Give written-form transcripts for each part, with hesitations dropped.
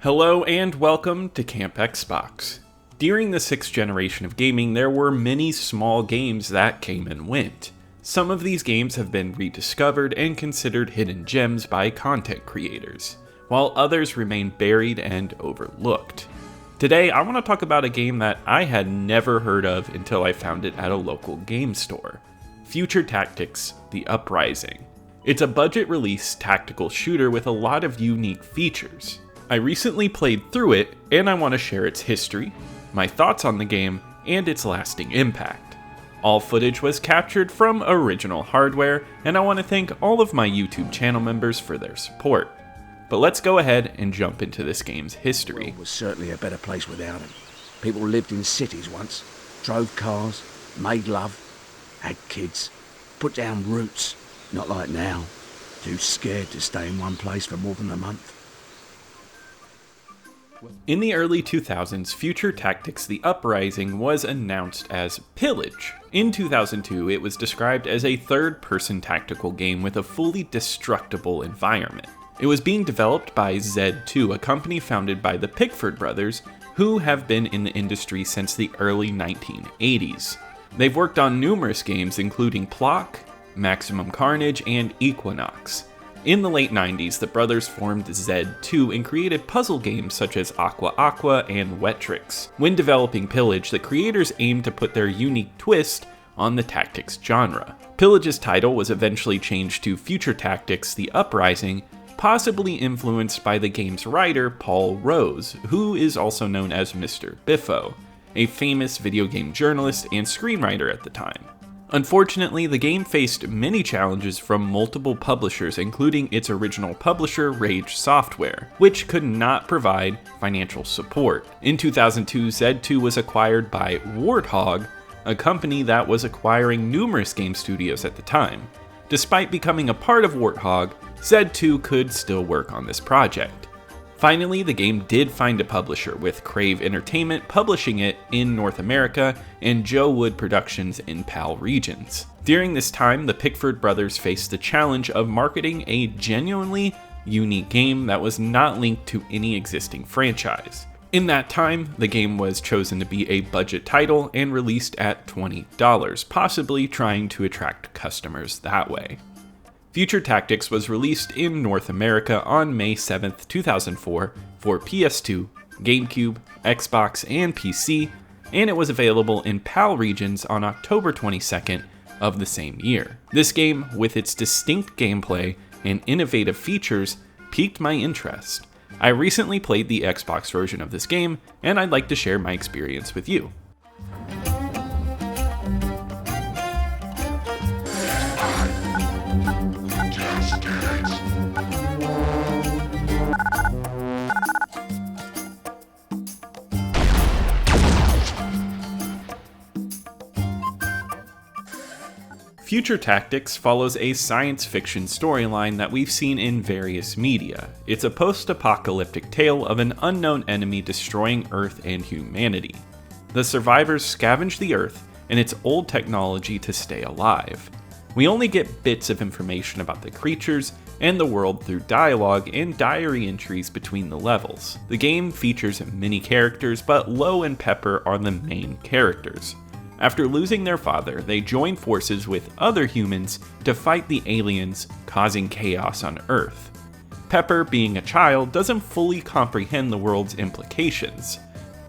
Hello and welcome to Camp Xbox. During the 6th generation of gaming, there were many small games that came and went. Some of these games have been rediscovered and considered hidden gems by content creators, while others remain buried and overlooked. Today, I want to talk about a game that I had never heard of until I found it at a local game store. Future Tactics: The Uprising. It's a budget-release tactical shooter with a lot of unique features. I recently played through it, and I want to share its history, my thoughts on the game, and its lasting impact. All footage was captured from original hardware, and I want to thank all of my YouTube channel members for their support. But let's go ahead and jump into this game's history. The world was certainly a better place without him. People lived in cities once, drove cars, made love, had kids, put down roots. Not like now, too scared to stay in one place for more than a month. In the early 2000s, Future Tactics: The Uprising was announced as Pillage. In 2002, it was described as a third-person tactical game with a fully destructible environment. It was being developed by Z2, a company founded by the Pickford brothers, who have been in the industry since the early 1980s. They've worked on numerous games including Plock, Maximum Carnage, and Equinox. In the late 90s, the brothers formed Z2 and created puzzle games such as Aqua Aqua and Wetrix. When developing Pillage, the creators aimed to put their unique twist on the tactics genre. Pillage's title was eventually changed to Future Tactics: The Uprising, possibly influenced by the game's writer Paul Rose, who is also known as Mr. Biffo, a famous video game journalist and screenwriter at the time. Unfortunately, the game faced many challenges from multiple publishers, including its original publisher, Rage Software, which could not provide financial support. In 2002, Z2 was acquired by Warthog, a company that was acquiring numerous game studios at the time. Despite becoming a part of Warthog, Z2 could still work on this project. Finally, the game did find a publisher, with Crave Entertainment publishing it in North America and Joe Wood Productions in PAL regions. During this time, the Pickford brothers faced the challenge of marketing a genuinely unique game that was not linked to any existing franchise. In that time, the game was chosen to be a budget title and released at $20, possibly trying to attract customers that way. Future Tactics was released in North America on May 7, 2004 for PS2, GameCube, Xbox, and PC, and it was available in PAL regions on October 22nd of the same year. This game, with its distinct gameplay and innovative features, piqued my interest. I recently played the Xbox version of this game, and I'd like to share my experience with you. Future Tactics follows a science fiction storyline that we've seen in various media. It's a post-apocalyptic tale of an unknown enemy destroying Earth and humanity. The survivors scavenge the Earth and its old technology to stay alive. We only get bits of information about the creatures and the world through dialogue and diary entries between the levels. The game features many characters, but Lo and Pepper are the main characters. After losing their father, they join forces with other humans to fight the aliens, causing chaos on Earth. Pepper, being a child, doesn't fully comprehend the world's implications.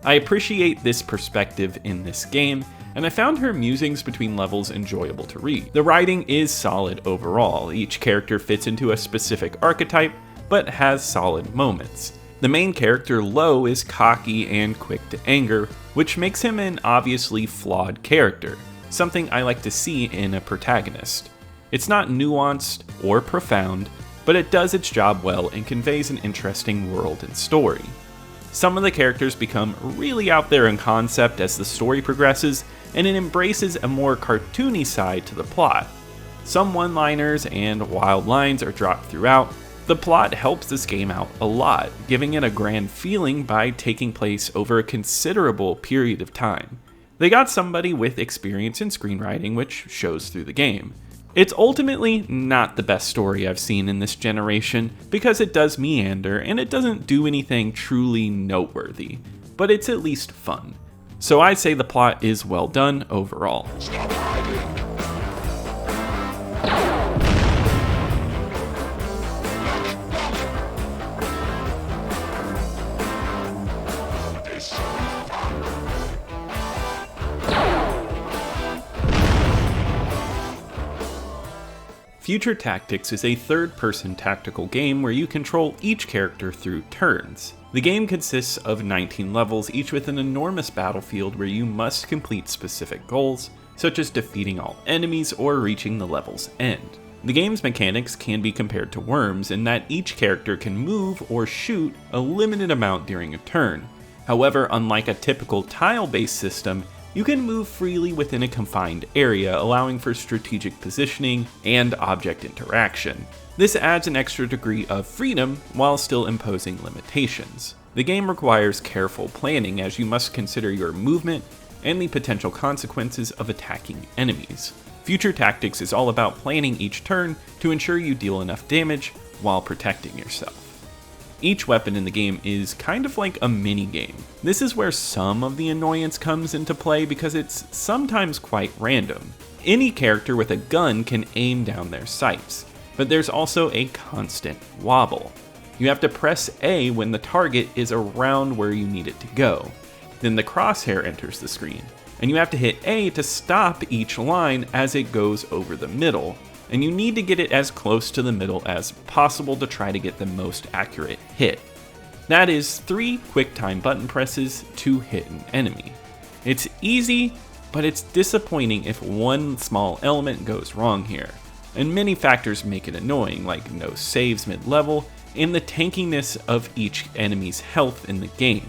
I appreciate this perspective in this game, and I found her musings between levels enjoyable to read. The writing is solid overall. Each character fits into a specific archetype, but has solid moments. The main character, Lo, is cocky and quick to anger, which makes him an obviously flawed character, something I like to see in a protagonist. It's not nuanced or profound, but it does its job well and conveys an interesting world and story. Some of the characters become really out there in concept as the story progresses, and it embraces a more cartoony side to the plot. Some one-liners and wild lines are dropped throughout. The plot helps this game out a lot, giving it a grand feeling by taking place over a considerable period of time. They got somebody with experience in screenwriting, which shows through the game. It's ultimately not the best story I've seen in this generation, because it does meander and it doesn't do anything truly noteworthy, but it's at least fun. So I'd say the plot is well done overall. Future Tactics is a third-person tactical game where you control each character through turns. The game consists of 19 levels, each with an enormous battlefield where you must complete specific goals, such as defeating all enemies or reaching the level's end. The game's mechanics can be compared to Worms in that each character can move or shoot a limited amount during a turn. However, unlike a typical tile-based system, you can move freely within a confined area, allowing for strategic positioning and object interaction. This adds an extra degree of freedom while still imposing limitations. The game requires careful planning, as you must consider your movement and the potential consequences of attacking enemies. Future Tactics is all about planning each turn to ensure you deal enough damage while protecting yourself. Each weapon in the game is kind of like a mini-game. This is where some of the annoyance comes into play because it's sometimes quite random. Any character with a gun can aim down their sights, but there's also a constant wobble. You have to press A when the target is around where you need it to go. Then the crosshair enters the screen, and you have to hit A to stop each line as it goes over the middle, and you need to get it as close to the middle as possible to try to get the most accurate hit. That is 3 quick time button presses to hit an enemy. It's easy, but it's disappointing if one small element goes wrong here, and many factors make it annoying, like no saves mid-level and the tankiness of each enemy's health in the game.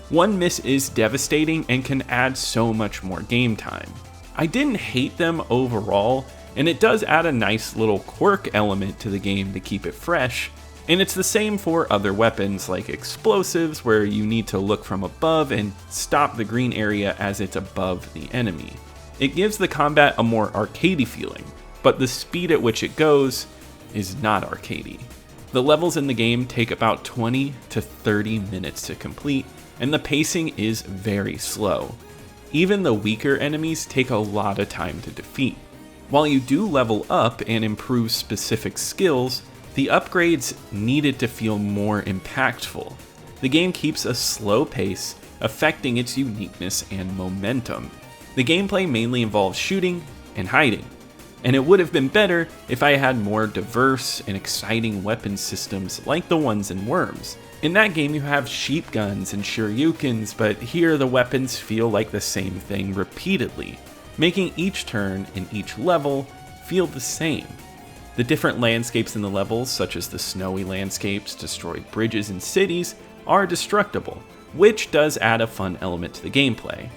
One miss is devastating and can add so much more game time. I didn't hate them overall, and it does add a nice little quirk element to the game to keep it fresh, and it's the same for other weapons like explosives, where you need to look from above and stop the green area as it's above the enemy. It gives the combat a more arcadey feeling, but the speed at which it goes is not arcadey. The levels in the game take about 20 to 30 minutes to complete, and the pacing is very slow. Even the weaker enemies take a lot of time to defeat. While you do level up and improve specific skills, the upgrades needed to feel more impactful. The game keeps a slow pace, affecting its uniqueness and momentum. The gameplay mainly involves shooting and hiding, and it would have been better if I had more diverse and exciting weapon systems like the ones in Worms. In that game you have sheep guns and shoryukens, but here the weapons feel like the same thing repeatedly, making each turn in each level feel the same. The different landscapes in the levels, such as the snowy landscapes, destroyed bridges, and cities, are destructible, which does add a fun element to the gameplay.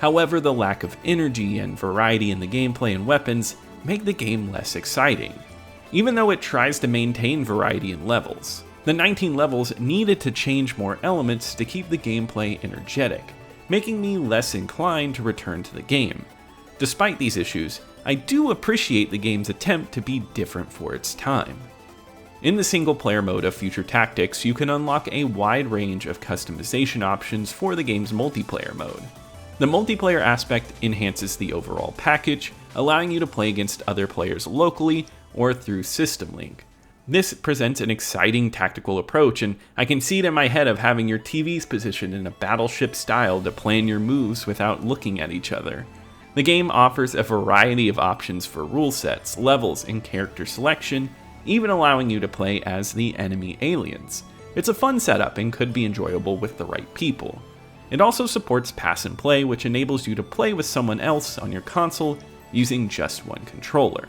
However, the lack of energy and variety in the gameplay and weapons make the game less exciting, even though it tries to maintain variety in levels. The 19 levels needed to change more elements to keep the gameplay energetic, making me less inclined to return to the game. Despite these issues, I do appreciate the game's attempt to be different for its time. In the single-player mode of Future Tactics, you can unlock a wide range of customization options for the game's multiplayer mode. The multiplayer aspect enhances the overall package, allowing you to play against other players locally or through System Link. This presents an exciting tactical approach, and I can see it in my head of having your TVs positioned in a battleship style to plan your moves without looking at each other. The game offers a variety of options for rule sets, levels, and character selection, even allowing you to play as the enemy aliens. It's a fun setup and could be enjoyable with the right people. It also supports pass and play, which enables you to play with someone else on your console using just one controller.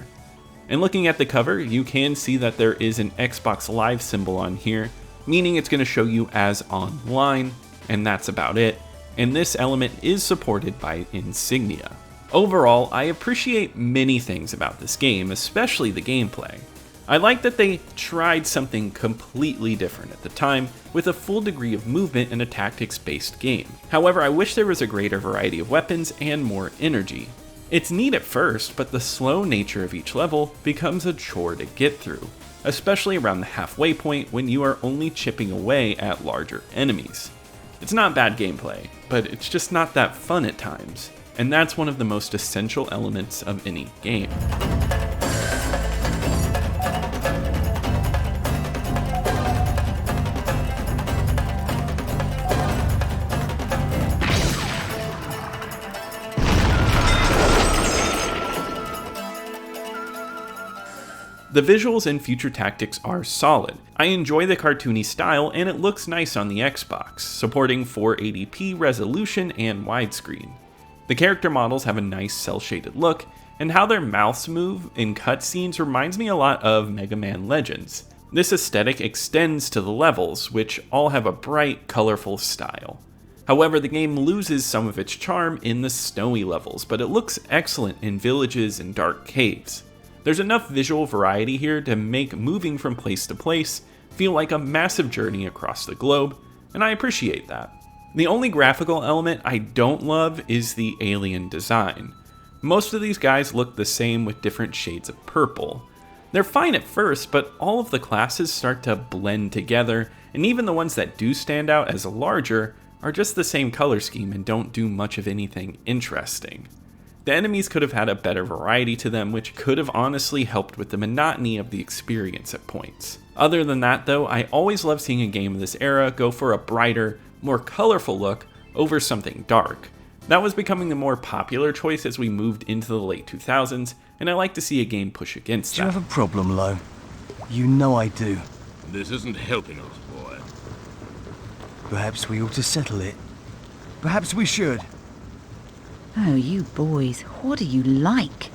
And looking at the cover, you can see that there is an Xbox Live symbol on here, meaning it's going to show you as online, and that's about it. And this element is supported by Insignia. Overall, I appreciate many things about this game, especially the gameplay. I like that they tried something completely different at the time, with a full degree of movement in a tactics-based game. However, I wish there was a greater variety of weapons and more energy. It's neat at first, but the slow nature of each level becomes a chore to get through, especially around the halfway point when you are only chipping away at larger enemies. It's not bad gameplay, but it's just not that fun at times, and that's one of the most essential elements of any game. The visuals in Future Tactics are solid. I enjoy the cartoony style and it looks nice on the Xbox, supporting 480p resolution and widescreen. The character models have a nice cel-shaded look, and how their mouths move in cutscenes reminds me a lot of Mega Man Legends. This aesthetic extends to the levels, which all have a bright, colorful style. However, the game loses some of its charm in the snowy levels, but it looks excellent in villages and dark caves. There's enough visual variety here to make moving from place to place feel like a massive journey across the globe, and I appreciate that. The only graphical element I don't love is the alien design. Most of these guys look the same with different shades of purple. They're fine at first, but all of the classes start to blend together, and even the ones that do stand out as larger are just the same color scheme and don't do much of anything interesting. The enemies could have had a better variety to them, which could have honestly helped with the monotony of the experience at points. Other than that though, I always love seeing a game of this era go for a brighter, more colorful look over something dark. That was becoming the more popular choice as we moved into the late 2000s, and I like to see a game push against that. Do you have a problem, Lo? You know I do. This isn't helping us, boy. Perhaps we ought to settle it. Perhaps we should. Oh, you boys, what do you like?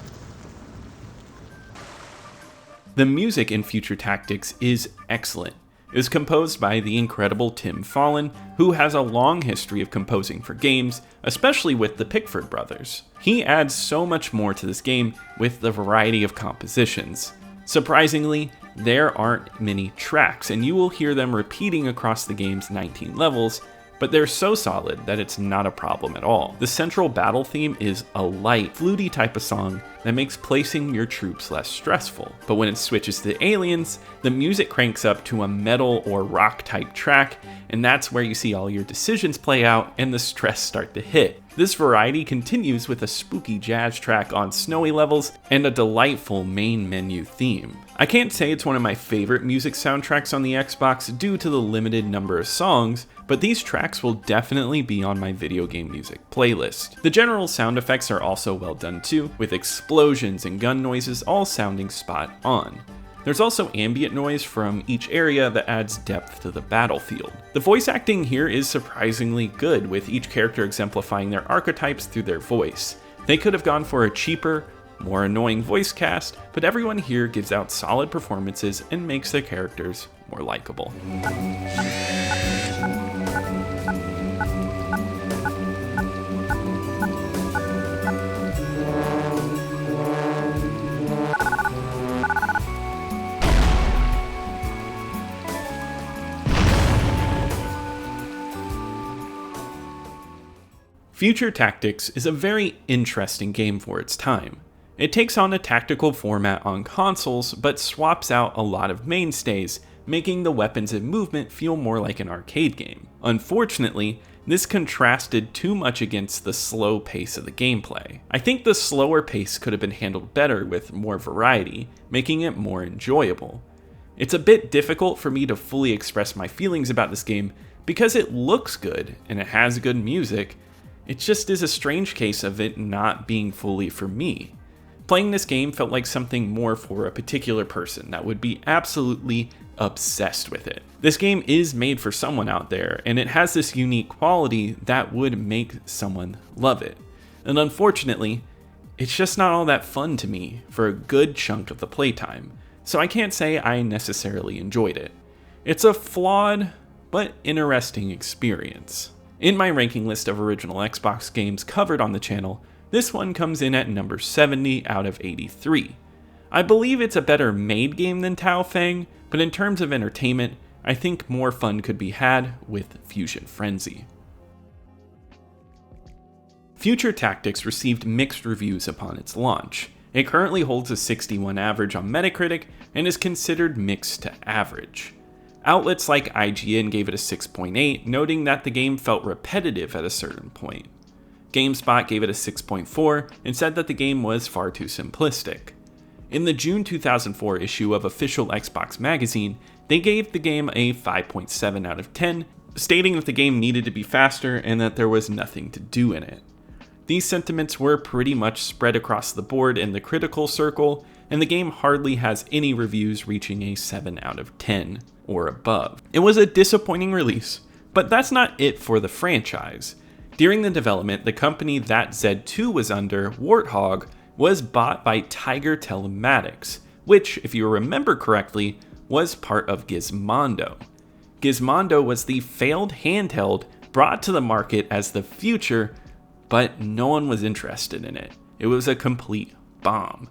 The music in Future Tactics is excellent. It was composed by the incredible Tim Follin, who has a long history of composing for games, especially with the Pickford brothers. He adds so much more to this game with the variety of compositions. Surprisingly, there aren't many tracks, and you will hear them repeating across the game's 19 levels, but they're so solid that it's not a problem at all. The central battle theme is a light, fluty type of song that makes placing your troops less stressful. But when it switches to aliens, the music cranks up to a metal or rock type track, and that's where you see all your decisions play out and the stress start to hit. This variety continues with a spooky jazz track on snowy levels and a delightful main menu theme. I can't say it's one of my favorite music soundtracks on the Xbox due to the limited number of songs, but these tracks will definitely be on my video game music playlist. The general sound effects are also well done too, with explosions and gun noises all sounding spot on. There's also ambient noise from each area that adds depth to the battlefield. The voice acting here is surprisingly good, with each character exemplifying their archetypes through their voice. They could have gone for a cheaper, more annoying voice cast, but everyone here gives out solid performances and makes their characters more likable. Future Tactics is a very interesting game for its time. It takes on a tactical format on consoles, but swaps out a lot of mainstays, making the weapons and movement feel more like an arcade game. Unfortunately, this contrasted too much against the slow pace of the gameplay. I think the slower pace could have been handled better with more variety, making it more enjoyable. It's a bit difficult for me to fully express my feelings about this game because it looks good and it has good music. It just is a strange case of it not being fully for me. Playing this game felt like something more for a particular person that would be absolutely obsessed with it. This game is made for someone out there, and it has this unique quality that would make someone love it. And unfortunately, it's just not all that fun to me for a good chunk of the playtime, so I can't say I necessarily enjoyed it. It's a flawed, but interesting experience. In my ranking list of original Xbox games covered on the channel, this one comes in at number 70 out of 83. I believe it's a better made game than Tao Feng, but in terms of entertainment, I think more fun could be had with Fusion Frenzy. Future Tactics received mixed reviews upon its launch. It currently holds a 61 average on Metacritic and is considered mixed to average. Outlets like IGN gave it a 6.8, noting that the game felt repetitive at a certain point. GameSpot gave it a 6.4 and said that the game was far too simplistic. In the June 2004 issue of Official Xbox Magazine, they gave the game a 5.7 out of 10, stating that the game needed to be faster and that there was nothing to do in it. These sentiments were pretty much spread across the board in the critical circle, and the game hardly has any reviews reaching a 7 out of 10 or above. It was a disappointing release, but that's not it for the franchise. During the development, the company that Z2 was under, Warthog, was bought by Tiger Telematics, which, if you remember correctly, was part of Gizmondo. Gizmondo was the failed handheld brought to the market as the future, but no one was interested in it. It was a complete bomb.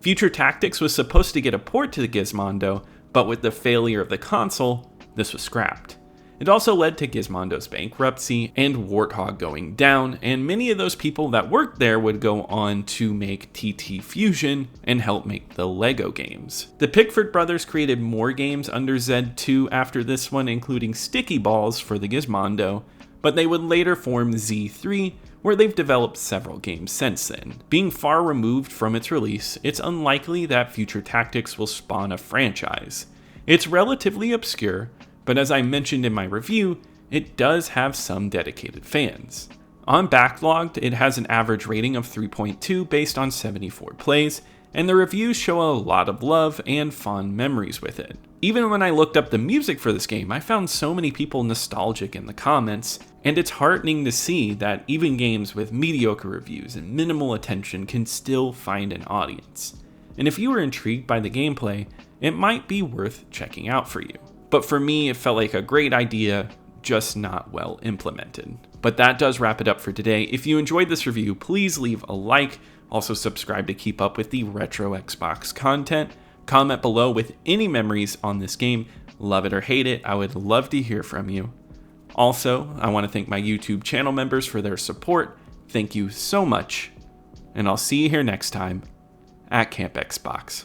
Future Tactics was supposed to get a port to the Gizmondo, but with the failure of the console, this was scrapped. It also led to Gizmondo's bankruptcy and Warthog going down, and many of those people that worked there would go on to make TT Fusion and help make the Lego games. The Pickford brothers created more games under Z2 after this one, including Sticky Balls for the Gizmondo, but they would later form Z3, where they've developed several games since then. Being far removed from its release, it's unlikely that Future Tactics will spawn a franchise. It's relatively obscure, but as I mentioned in my review, it does have some dedicated fans. On Backlogged, it has an average rating of 3.2 based on 74 plays, and the reviews show a lot of love and fond memories with it. Even when I looked up the music for this game, I found so many people nostalgic in the comments, and it's heartening to see that even games with mediocre reviews and minimal attention can still find an audience. And if you were intrigued by the gameplay, it might be worth checking out for you. But for me, it felt like a great idea, just not well implemented. But that does wrap it up for today. If you enjoyed this review, please leave a like. Also subscribe to keep up with the retro Xbox content. Comment below with any memories on this game. Love it or hate it, I would love to hear from you. Also, I want to thank my YouTube channel members for their support. Thank you so much. And I'll see you here next time at Camp Xbox.